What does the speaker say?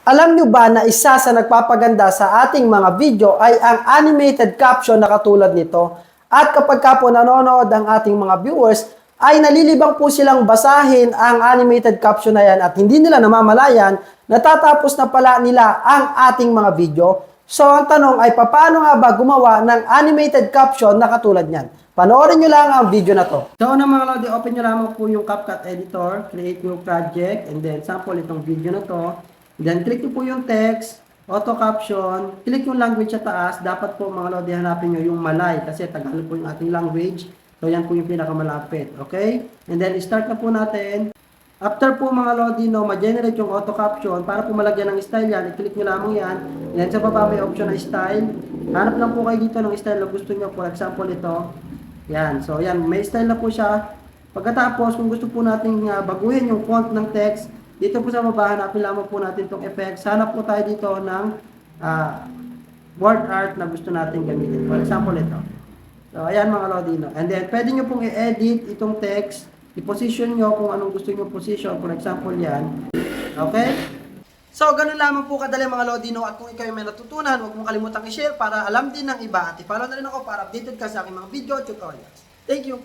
Alam nyo ba na isa sa nagpapaganda sa ating mga video ay ang animated caption na katulad nito? At kapag ka po nanonood ang ating mga viewers, ay nalilibang po silang basahin ang animated caption na yan at hindi nila namamalayan, natatapos na pala nila ang ating mga video. So ang tanong ay paano nga ba gumawa ng animated caption na katulad niyan? Panoorin nyo lang ang video na to. So una mga lodi, open nyo lamang po yung CapCut Editor, create new project, and then sample itong video na to. Then, click nyo po yung text, auto caption, click yung language sa taas. Dapat po mga lodi, hanapin nyo yung Malay kasi Tagalog po yung ating language. So, yan po yung pinakamalapit. Okay? And then, start na po natin. After po mga lodi, ma-generate yung auto caption, para po malagyan ng style yan, i-click nyo lamang yan. Yan sa baba may option na style. Hanap lang po kayo dito ng style na gusto nyo. For example, ito. Yan. So, yan. May style na po siya. Pagkatapos, kung gusto po natin baguhin yung font ng text, dito po sa baba, hanapin lamang po natin itong effects. Hanap po tayo dito ng word art na gusto natin gamitin. For example, ito. So, ayan mga lodino. And then, pwede nyo pong i-edit itong text. I-position nyo kung anong gusto nyo position. For example, yan. Okay? So, ganun lamang po kadali mga lodino. At kung ikaw may natutunan, huwag mong kalimutang i-share para alam din ng iba. At i-follow na rin ako para updated ka sa aking mga video tutorials. Thank you!